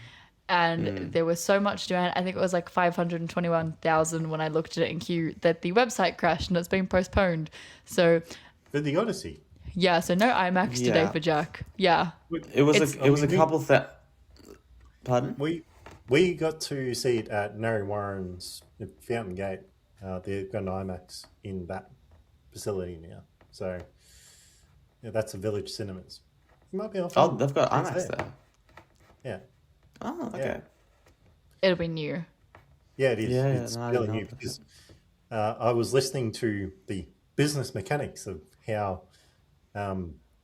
And there was so much demand. I think it was 521,000 when I looked at it in queue, that the website crashed and it's been postponed. So for the Odyssey. Yeah, so no IMAX today for Jack. Yeah. It was a couple that. Pardon? We got to see it at Narry Warren's Fountain Gate. They've got an IMAX in that facility now. So that's a Village Cinemas. It might be off. Oh, they've got IMAX there. Yeah. Oh, okay. Yeah. It'll be new. Yeah, it is. It's really new because I was listening to the business mechanics of how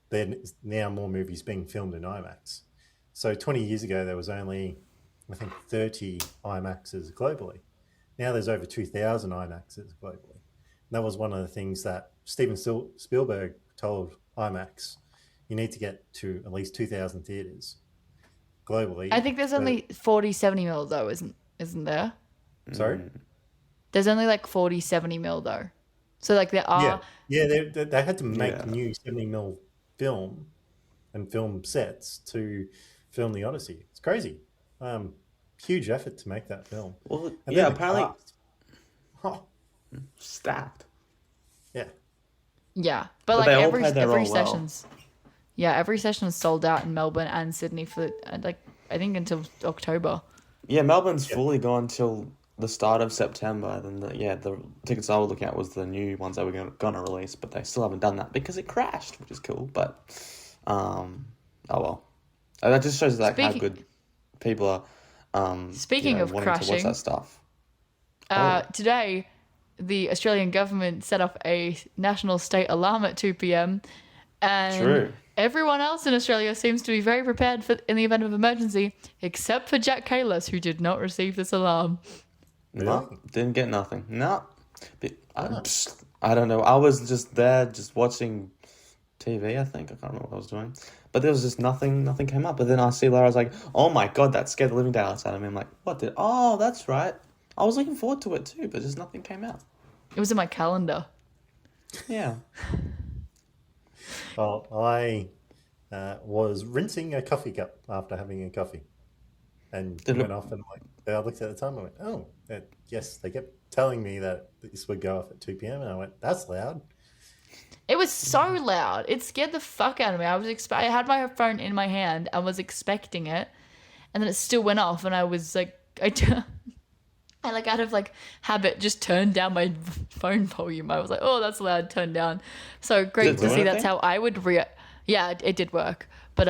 there's now more movies being filmed in IMAX. So 20 years ago, there was only, I think, 30 IMAXs globally. Now there's over 2,000 IMAXs globally. And that was one of the things that Steven Spielberg told IMAX. You need to get to at least 2,000 theatres globally. I think there's only 40, 70 mil though, isn't there? Sorry? There's only 40, 70 mil though. So there are... Yeah, they had to make new 70 mil film and film sets to film the Odyssey. It's crazy. Huge effort to make that film. Well, and apparently... Stacked. Yeah. Yeah, but every session's... Yeah, every session is sold out in Melbourne and Sydney for I think until October. Yeah, Melbourne's fully gone till the start of September. Then the tickets I was looking at was the new ones that were gonna release, but they still haven't done that because it crashed, which is cool. But oh well, that just shows how good people are. Speaking of crashing, to watch that stuff. Today, the Australian government set off a national state alarm at 2 p.m. and True. Everyone else in Australia seems to be very prepared in the event of emergency, except for Jack Kalis, who did not receive this alarm. No, didn't get nothing. No. I don't know. I was just there, just watching TV, I think. I can't remember what I was doing. But there was just nothing came up. But then I see Lara, I was like, oh my God, that scared the living daylights out of me. I'm like, oh, that's right. I was looking forward to it too, but just nothing came out. It was in my calendar. Yeah. Well, I was rinsing a coffee cup after having a coffee, and went off and I looked at the time and went, "Oh, yes." They kept telling me that this would go off at 2 p.m. and I went, "That's loud." It was so loud. It scared the fuck out of me. I had my phone in my hand. I was expecting it, and then it still went off, and I was like, out of habit, just turned down my phone volume. I was like, oh, that's loud, turn down. So great to see that's how I would react. Yeah, it did work. But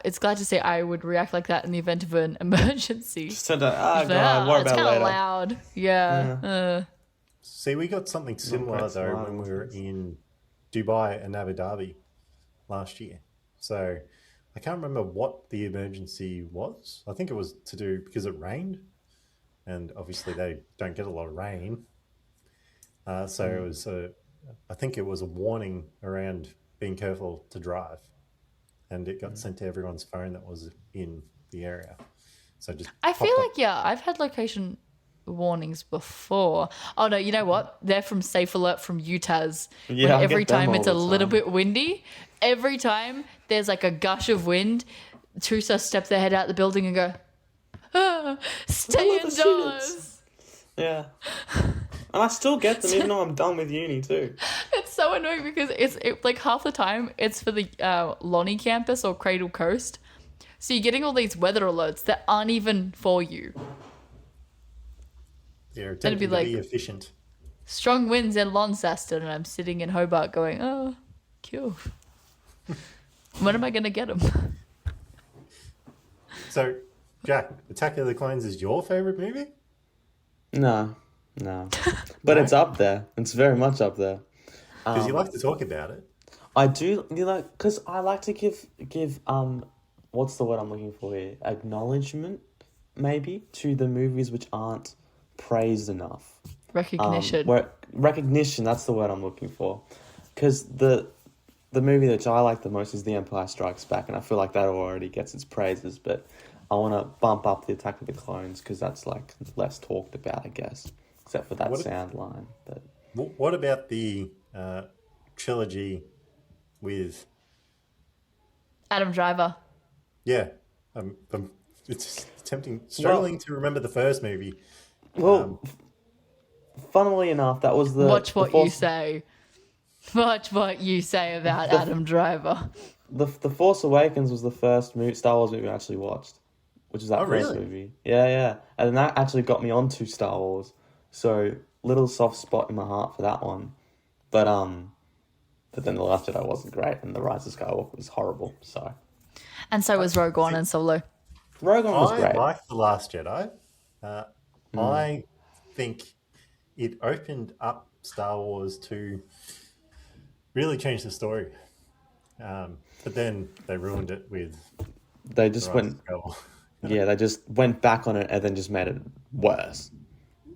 it's glad to say I would react like that in the event of an emergency. Just turned out, God, worry about it later. It's kind of loud. Yeah. See, we got something similar though when we were in Dubai and Abu Dhabi last year. So I can't remember what the emergency was. I think it was to do because it rained, and obviously they don't get a lot of rain. So it was I think it was a warning around being careful to drive, and it got sent to everyone's phone that was in the area. So just I feel popped like, yeah, I've had location warnings before. Oh no, you know what? They're from Safe Alert from UTAS. Yeah, When I every get them time all it's the a little time. bit windy, every time there's like a gush of wind, Tusa step their head out the building and go, stay Hello, the indoors. Yeah. And I still get them even though I'm done with uni too. It's so annoying because like half the time it's for the Lonnie campus or Cradle Coast. So you're getting all these weather alerts that aren't even for you. They're It'd attempting be to like- be efficient. Strong winds in Launceston, and I'm sitting in Hobart going, oh, cool. When am I going to get them? So, Jack, Attack of the Clones is your favorite movie? No. But it's up there. It's very much up there. Because you like to talk about it. I do, because I like to give what's the word I'm looking for here? Acknowledgement, maybe, to the movies which aren't praised enough. Recognition. Recognition, that's the word I'm looking for. Because the movie that I like the most is The Empire Strikes Back, and I feel like that already gets its praises, but I want to bump up The Attack of the Clones because that's like less talked about, I guess, except for that sound line. But What about the trilogy with... Adam Driver. Yeah, it's struggling to remember the first movie. Well, funnily enough, that was the... Watch what the you say. Watch what you say about Adam Driver. The Force Awakens was the first Star Wars movie I actually watched, which is that first really? movie. Yeah. And that actually got me onto Star Wars. So, little soft spot in my heart for that one. But then The Last Jedi wasn't great, and The Rise of Skywalker was horrible, so... And so was Rogue One and Solo. Rogue One was I great. like The Last Jedi. I think it opened up Star Wars to really change the story. But then they ruined it with They just The Rise went... of Skywalker. Yeah, they just went back on it and then just made it worse.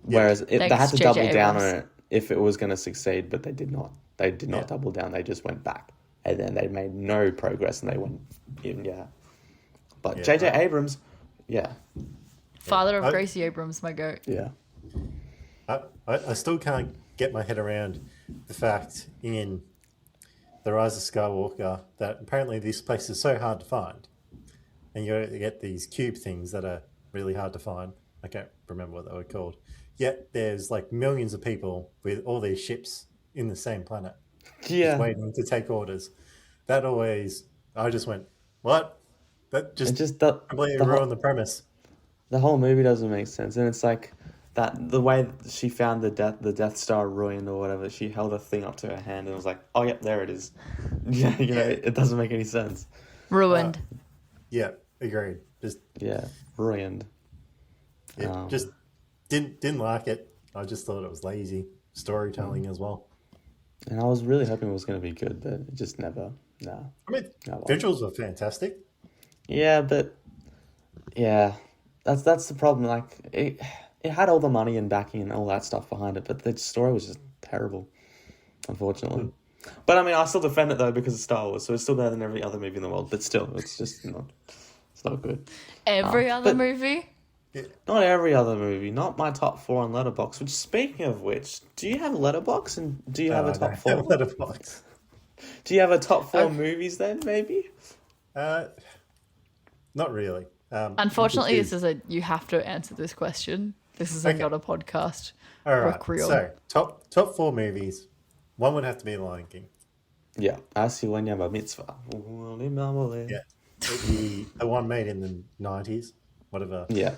Whereas they had Thanks, to J.J. double down on Abrams. it if it was going to succeed, but they did not. They did not double down. They just went back. And then they made no progress and they went in, But J.J. Abrams, Father of Gracie Abrams, my goat. yeah. I still can't get my head around the fact in The Rise of Skywalker that apparently this place is so hard to find. And you get these cube things that are really hard to find. I can't remember what they were called. Yet there's like millions of people with all these ships in the same planet. Yeah. Just waiting to take orders. That always, I just went, what? That just, completely ruined the premise. The whole movie doesn't make sense. And it's like that the way she found the Death Star ruined or whatever, she held a thing up to her hand and was like, oh, yep, there it is. Yeah, it doesn't make any sense. Ruined. Yeah, agreed. Ruined. Just didn't like it. I just thought it was lazy storytelling as well. And I was really hoping it was going to be good, but it just never. No. I mean, visuals were fantastic. Yeah, but that's the problem. Like it had all the money and backing and all that stuff behind it, but the story was just terrible, unfortunately. But I mean, I still defend it though because it's Star Wars, so it's still better than every other movie in the world. But still, it's just not. It's not good. Every other movie? Not every other movie. Not my top 4 on Letterboxd. Which, speaking of which, do you have Letterboxd and do you have a top 4? Letterboxd. Do you have a top 4 movies then? Maybe. Not really. Unfortunately, you have to answer this question. This is not a podcast. All right. So top 4 movies. One would have to be Lion King. Yeah. Asi wanya ba mitzvah. Yeah. The one made in the 90s. Whatever. Yeah.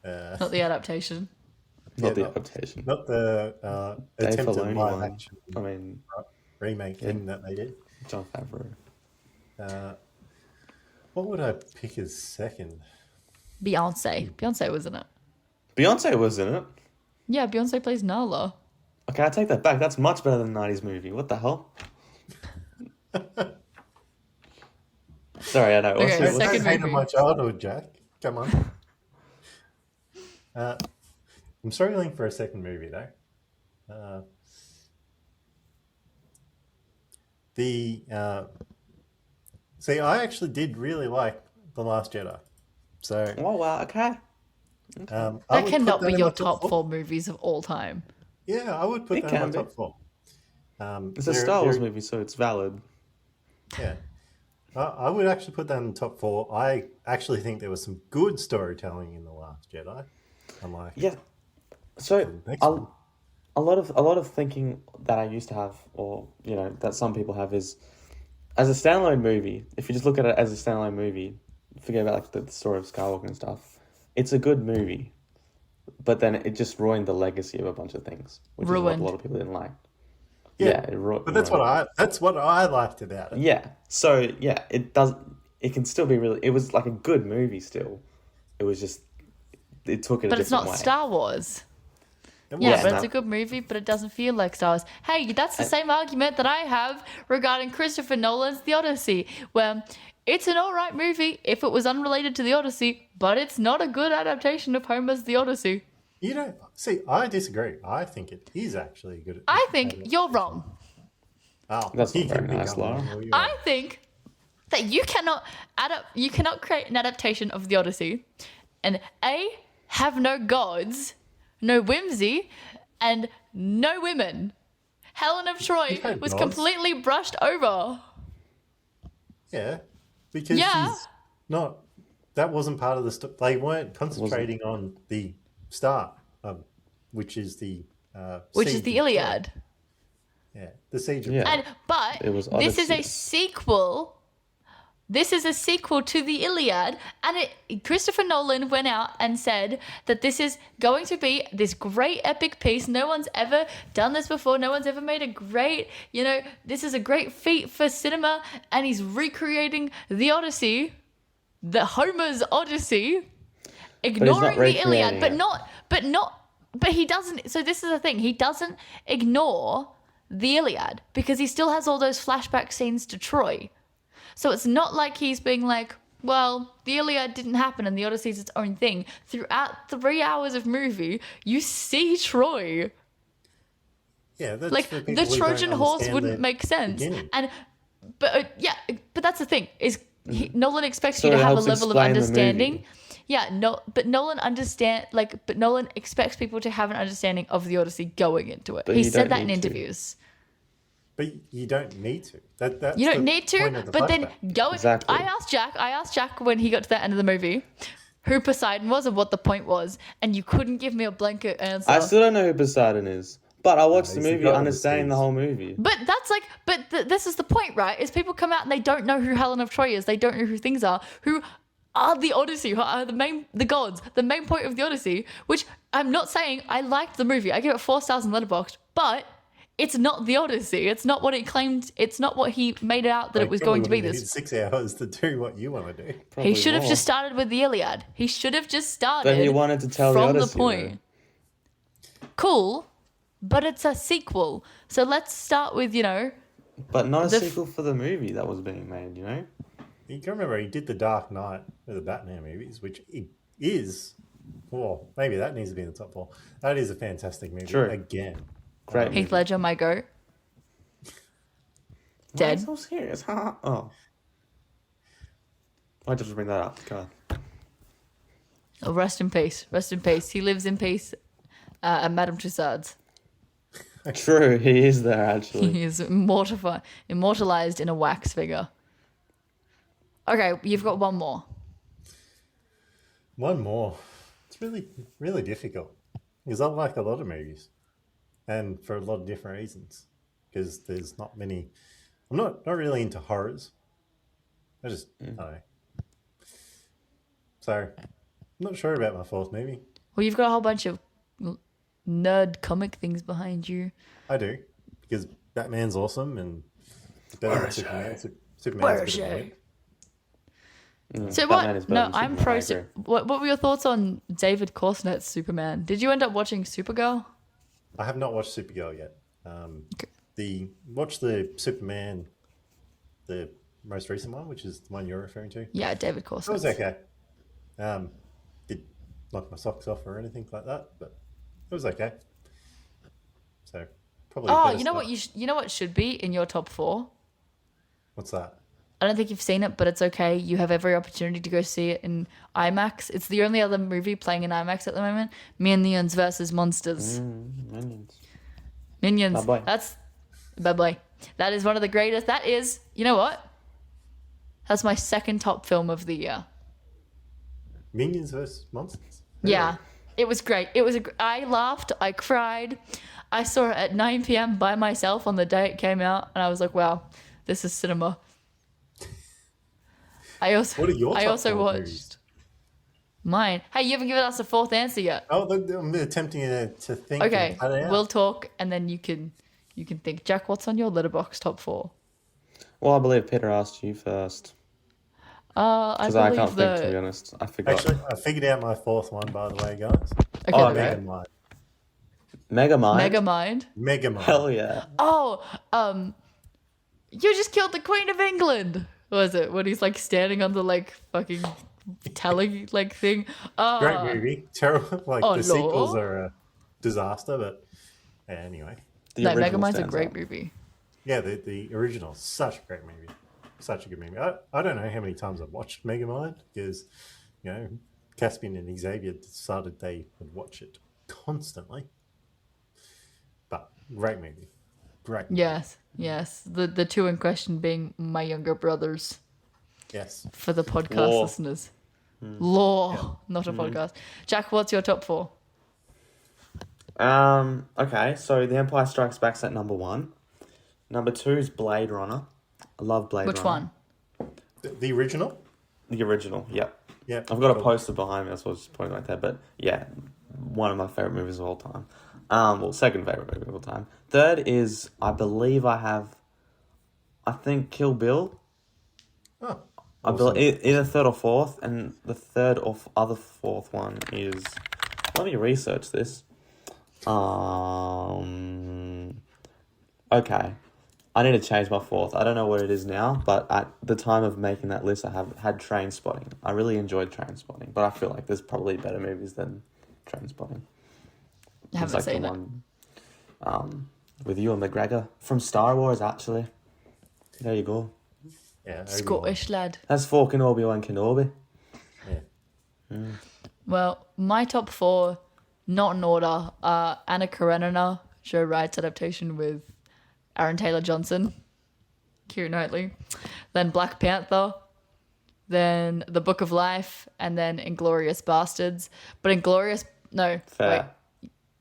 Not the adaptation. Not the adaptation. Not the Dave attempted Filoni live one. action I mean, remake thing that they did. John Favreau. What would I pick as second? Beyonce. Beyonce was in it. Beyonce was in it. Yeah, Beyonce plays Nala. Okay, I take that back. That's much better than the 90s movie. What the hell? Sorry, I know. Okay, What's second Don't hate movie. on my childhood, Jack. Come on. I'm struggling for a second movie though. See, I actually did really like The Last Jedi. So Oh wow, okay. I That would put cannot that be in your my top 4 movies of all time. Yeah, I would put It that in my can be. top 4. It's a Star Wars movie, so it's valid. Yeah. I would actually put that in the top 4. I actually think there was some good storytelling in The Last Jedi. Unlike Yeah. So the next one. a lot of thinking that I used to have, or that some people have, is as a standalone movie. If you just look at it as a standalone movie, forget about like the story of Skywalker and stuff. It's a good movie, but then it just ruined the legacy of a bunch of things, which is what a lot of people didn't like. Yeah, but that's ruined what I liked about it. Yeah. So yeah, it does. It can still be really. It was like a good movie still. It was just. It took it. But a it's different not way. Star Wars. It Yeah, wasn't. but it's a good movie, but it doesn't feel like Star Wars. Hey, that's the same argument that I have regarding Christopher Nolan's The Odyssey, where it's an alright movie if it was unrelated to The Odyssey, but it's not a good adaptation of Homer's The Odyssey. You don't see. I disagree. I think it is actually good. I think you're wrong. Oh, That's you not very can be nice, wrong, Lara. or you I are. think that you cannot create an adaptation of The Odyssey and have no gods, no whimsy, and no women. Helen of Troy had was gods. completely brushed over. Yeah, because Yeah. she's not. That wasn't part of the. They weren't concentrating on the start, which is the. Which is siege the of Troy. Iliad. Yeah, the siege of. Yeah. But It was this is a Odyssey. sequel. This is a sequel to the Iliad, and Christopher Nolan went out and said that this is going to be this great epic piece. No one's ever done this before. No one's ever made a great, this is a great feat for cinema, and he's recreating the Odyssey, the Homer's Odyssey, ignoring the Iliad, recreating but he doesn't. So this is the thing: he doesn't ignore the Iliad because he still has all those flashback scenes to Troy. So it's not like he's being like, well, the Iliad didn't happen and the Odyssey is its own thing. Throughout 3 hours of movie, you see Troy. Yeah, that's Like for people the who Trojan don't horse understand wouldn't the make sense. beginning. But that's the thing is Nolan expects So you to it have a helps level of explain the understanding. movie. Yeah, but Nolan expects people to have an understanding of the Odyssey going into it. But He you said don't that in need to. interviews. But you don't need to. That's You don't the need to, point of the but then flashback. go. Exactly. I asked Jack when he got to the end of the movie who Poseidon was and what the point was, and you couldn't give me a blanket answer. I still don't know who Poseidon is, but I watched the he's the movie god of the understanding the seas. whole movie. But that's like, this is the point, right? Is people come out and they don't know who Helen of Troy is, they don't know who things are, who are the Odyssey, who are the gods, the main point of the Odyssey. Which I'm not saying I liked the movie. I give it 4 stars in letterboxd, but it's not the Odyssey. It's not what it claimed. It's not what he made it out that it was going to be. Probably This. wouldn't need 6 hours to do what you want to do. Probably He should have more. just started with the Iliad. He should have just started. But he wanted to tell from the Odyssey. the point. Cool, but it's a sequel. So let's start with But not a the sequel for the movie that was being made, You can remember he did the Dark Knight with the Batman movies, which is, well, maybe that needs to be in the top 4. That is a fantastic movie. True. Again. Great. Heath Ledger, my goat. Why are you Dead. so serious? Oh. Why'd you just bring that up? God. Oh, rest in peace. Rest in peace. He lives in peace at Madame Tussauds. True, he is there actually. He is immortalized in a wax figure. Okay, you've got one more. One more. It's really, really difficult. Because I like a lot of movies. And for a lot of different reasons. Because there's not many... I'm not really into horrors. I don't know. So, I'm not sure about my 4th movie. Well, you've got a whole bunch of nerd comic things behind you. I do. Because Batman's awesome and better than Superman. Superman's Where a is bit of a she? weak. So Batman is what? better No, than I'm Superman, pro. I agree. What were your thoughts on David Korsnet's Superman? Did you end up watching Supergirl? I have not watched Supergirl yet. Watch the Superman the most recent one, which is the one you're referring to. Yeah, David It was Corson. okay. Did knock my socks off or anything like that, but it was okay. So probably. Oh, better you know stuff. what you know what should be in your top 4? What's that? I don't think you've seen it, but it's okay. You have every opportunity to go see it in IMAX. It's the only other movie playing in IMAX at the moment. Minions versus Monsters. Minions. Minions. Bye-bye. That's bye bye. That is one of the greatest. That is, you know what? That's my second top film of the year. Minions vs. Monsters. Yeah, it was great. I laughed. I cried. I saw it at 9 p.m. by myself on the day it came out, and I was like, "Wow, this is cinema." What are your top also 4 watched movies? mine. Hey, you haven't given us a fourth answer yet. Oh, I'm attempting to think. Okay, and cut it out. we'll talk, and then you can think. Jack, what's on your letterbox top 4? Well, I believe Peter asked you first. I Because I believe can't think, to be honest. I forgot. Actually, I figured out my 4th one, by the way, guys. Okay, Oh, okay. okay. Megamind. Megamind? Megamind. Hell yeah. Oh, you just killed the Queen of England. What was it? When he's like standing on the like fucking telling like thing. Great movie. Terrible. Like Oh, the sequels no. are a disaster, but anyway. The No, original Megamind's a stands great out. movie. Yeah, the original. Such a great movie. Such a good movie. I don't know how many times I've watched Megamind because, Caspian and Xavier decided they would watch it constantly. But great movie. Great movie. Yes. The two in question being my younger brothers Yes. for the podcast Law. listeners. Law, not a podcast. Jack, what's your top 4? Okay, so The Empire Strikes Back's at number 1. Number 2 is Blade Runner. I love Blade Which Runner. one? The original? The original, yep. Yeah. I've got a cool. poster behind me, that's what I was just pointing right there. But yeah, one of my favourite movies of all time. Second favourite movie of all time. Third is, I think Kill Bill. Oh, I believe either third or fourth, and the third or fourth one is. Let me research this. Okay, I need to change my fourth. I don't know what it is now, but at the time of making that list, I have had Trainspotting. I really enjoyed Trainspotting, but I feel like there's probably better movies than Trainspotting. I haven't It's like seen the it. one with Ewan McGregor from Star Wars, actually. There you go. yeah. Obi-Wan. Scottish lad. That's fucking Obi-Wan Kenobi. Yeah. Well, my top 4, not in order, are Anna Karenina, Joe Wright's adaptation with Aaron Taylor Johnson, Keira Knightley, then Black Panther, then The Book of Life, and then Inglourious Bastards. But Fair.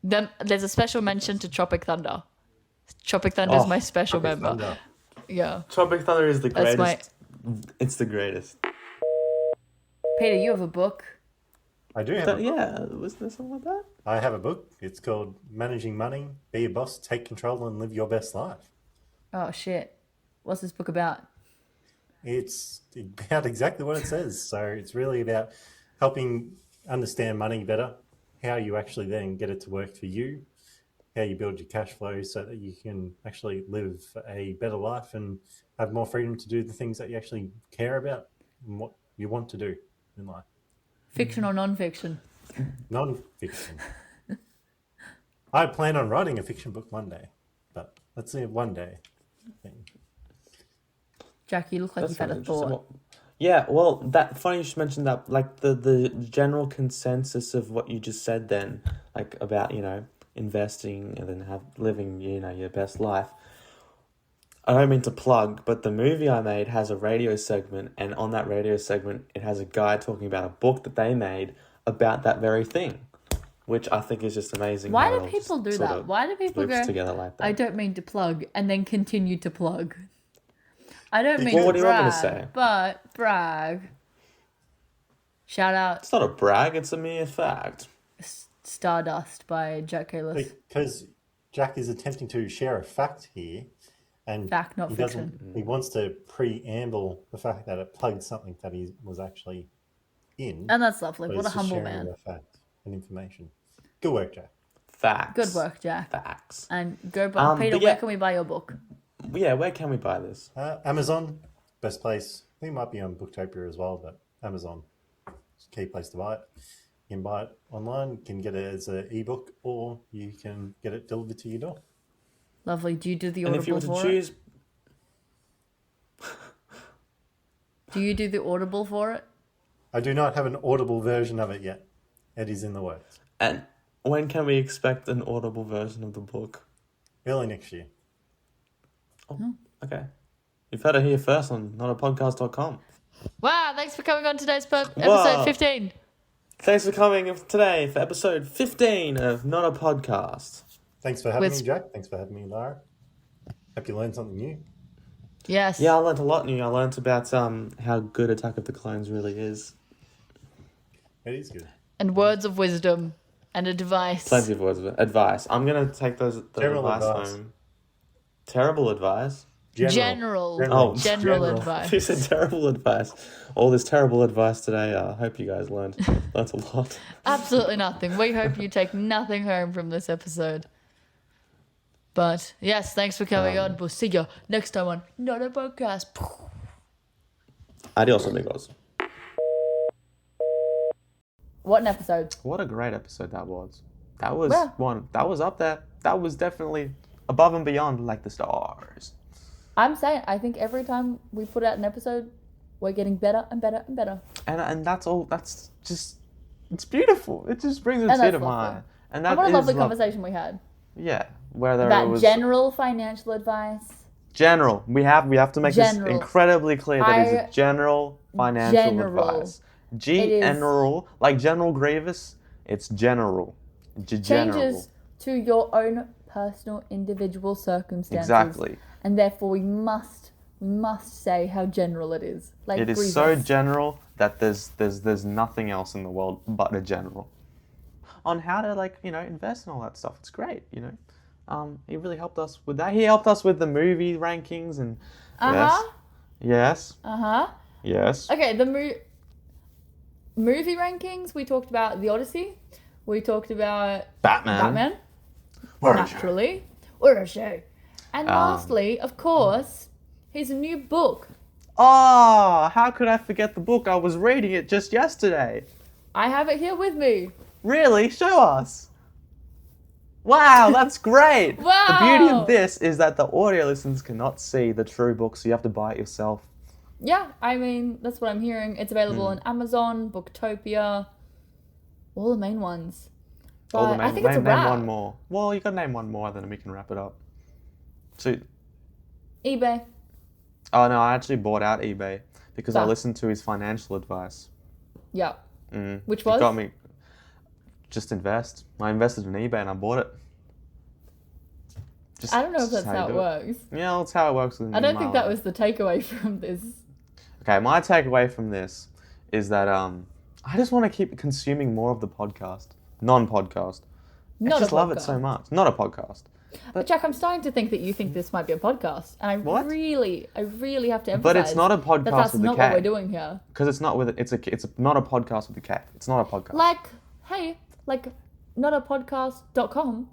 Then there's a special mention to Tropic Thunder. Tropic Thunder is Oh, my special Tropic member. Thunder. Yeah. Tropic Thunder is the That's greatest. It's the greatest. Peter, you have a book. I do have a book. Yeah, was there something like that? I have a book. It's called Managing Money, Be a Boss, Take Control, and Live Your Best Life. Oh, shit. What's this book about? It's about exactly what it says. So it's really about helping understand money better, how you actually then get it to work for you, how you build your cash flow so that you can actually live a better life and have more freedom to do the things that you actually care about and what you want to do in life. Fiction or non-fiction? Non-fiction. I plan on writing a fiction book one day, but let's see, one day thing. Jack, you look like That's you've had a interesting. thought. Well, yeah, well, that funny you should mention that. Like the general consensus of what you just said then, like about investing and then living your best life. I don't mean to plug, but the movie I made has a radio segment, and on that radio segment, it has a guy talking about a book that they made about that very thing, which I think is just amazing. Why how do it all people just do sort that? of Why do people loops go, together like that? I don't mean to plug, and then continue to plug? I don't mean Well, to what do you want me to brag, say? but brag. Shout out It's not a brag; it's a mere fact. Stardust by Jack Kalis. Because Jack is attempting to share a fact here, and Fact, not he fiction. He wants to preamble the fact that it plugged something that he was actually in. And that's lovely. but What a it's just humble sharing man. the fact and information. Good work, Jack. Facts. Good work, Jack. Facts. And go buy Peter, but yeah. where can we buy your book? Yeah, where can we buy this? Amazon, best place. I think it might be on Booktopia as well, but Amazon is a key place to buy it. You can buy it online, you can get it as an ebook, or you can get it delivered to your door. Lovely. Do you do the And Audible if you were to for choose, it? Do you do the Audible for it? I do not have an Audible version of it yet. It is in the works. and when can we expect an Audible version of the book? Early next year. Oh, okay. You've heard it here first on NotaPodkast.com. Wow, thanks for coming on today's Whoa. episode 15. Thanks for coming today for episode 15 of Not a Podcast. Thanks for having With- me, Jack. Thanks for having me, Lara. Hope you learned something new. Yes. Yeah, I learnt a lot new. I learnt about how good Attack of the Clones really is. It is good. And words of wisdom and advice. Plenty of words of advice. I'm going to take the General advice advice. home. Terrible advice? General Oh, general advice. You said terrible advice. All this terrible advice today. I hope you guys learned a lot. Absolutely nothing. We hope you take nothing home from this episode. But yes, thanks for coming on. We'll see you next time on Not a Podcast. Adios, amigos. What an episode. What a great episode that was. That was Well- one. That was up there. That was definitely above and beyond like the stars. I'm saying, I think every time we put out an episode, we're getting better and better and better. And that's all. That's just. It's beautiful. It just brings a And tear that's to my lovely. eye. And And that what a is lovely lo- conversation we had. Yeah, whether it About was general financial advice. general. We have to make this General. incredibly clear that it's I- a general financial General. advice. It is- General, like General Grievous. It's general. General. Changes to your own personal individual circumstances. Exactly. And therefore we must say how general it is. Like It is Grievous. so general that there's nothing else in the world but a general. On how to invest and all that stuff. It's great, He really helped us with that. He helped us with the movie rankings and yes. Yes. Okay, the movie rankings, we talked about The Odyssey. We talked about Batman. Where is Naturally. Where is she? And lastly, of course, his new book. Oh, how could I forget the book? I was reading it just yesterday. I have it here with me. Really? Show us. Wow, that's great. Wow. The beauty of this is that the audio listeners cannot see the true book, so you have to buy it yourself. Yeah, I mean, that's what I'm hearing. It's available on Amazon, Booktopia, all the main ones. But All the main, I think it's a name wrap. one more. Well, you got to name one more, then we can wrap it up. So, eBay. oh no, I actually bought out eBay because I Ah. listened to his financial advice. Yeah. Which It was? got me. Just invest. I invested in eBay and I bought it. I don't know if just that's how it you do works. Yeah, that's how it works. I don't think that was the takeaway from this. Okay, my takeaway from this is that I just want to keep consuming more of the podcast, non-podcast. Not I just a love it podcast. so much. Not a podcast. But Jack, I'm starting to think that you think this might be a podcast, and I What? really have to emphasize. But it's not a that podcast that's with a not K. what we're doing here. Because it's not with it. It's not a podcast with a K. It's not a podcast. Like, hey, like, NotaPodkast.com.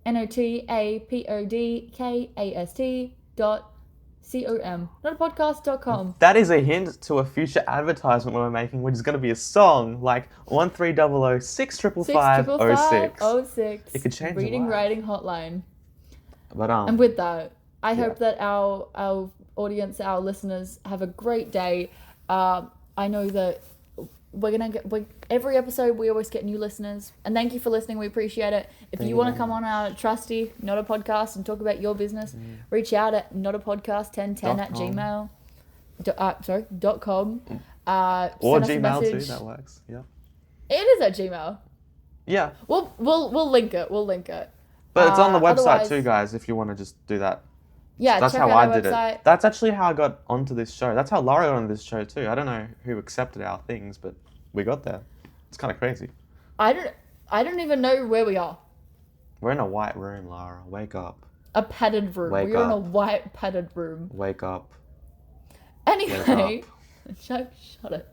NotaPodkast.com. NotaPodkast.com. That is a hint to a future advertisement we're making, which is going to be a song like 1300 655 06. It could change your Reading life. Writing Hotline. But And with that, I hope that our audience, our listeners, have a great day. I know that we're gonna get every episode. We always get new listeners, and thank you for listening. We appreciate it. If you want to come on our trusty Not a Podcast and talk about your business, reach out at notapodcast1010@gmail. .com. or send us a Gmail too. message. That works. Yeah. It is at Gmail. Yeah. We'll link it. We'll link it. But it's on the website otherwise- too, guys. If you want to just do that. Yeah, That's check how out I our did website. it. That's actually how I got onto this show. That's how Lara got onto this show too. I don't know who accepted our things, but we got there. It's kind of crazy. I don't even know where we are. We're in a white room, Lara. Wake up. A padded room. Wake We're in a up. white padded room. Wake up. Anyway, shut it.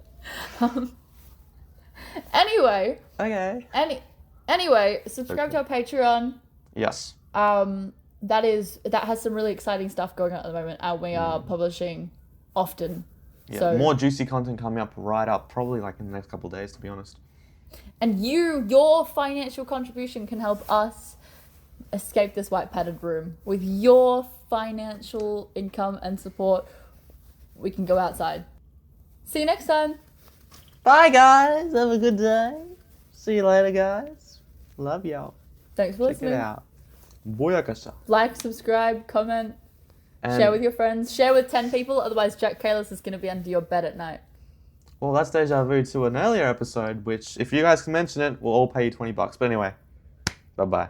Anyway, Okay. anyway, subscribe to our Patreon. Yes. that has some really exciting stuff going on at the moment, and we are publishing often. Yeah, So, more juicy content coming up right up, probably like in the next couple of days, to be honest. and your financial contribution can help us escape this white padded room. With your financial income and support, we can go outside. See you next time. Bye, guys. Have a good day. See you later, guys. Love y'all. Thanks for Check listening. it out. Boyakasha. Like, subscribe, comment, And, share with your friends, share with 10 people, otherwise Jack Kalis is going to be under your bed at night. well, that's deja vu to an earlier episode, which, if you guys can mention it, we'll all pay you $20. But anyway, bye-bye.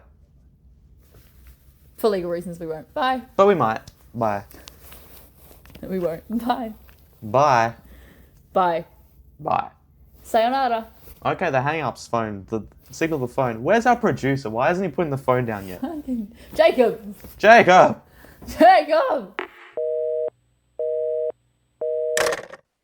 For legal reasons, we won't. Bye. But we might. Bye. We won't. Bye. Bye. Bye. Bye. Sayonara. Okay, the hang-up's phone. The signal the phone. Where's our producer? Why hasn't he putting the phone down yet? Jacob. Jacob! Jacob.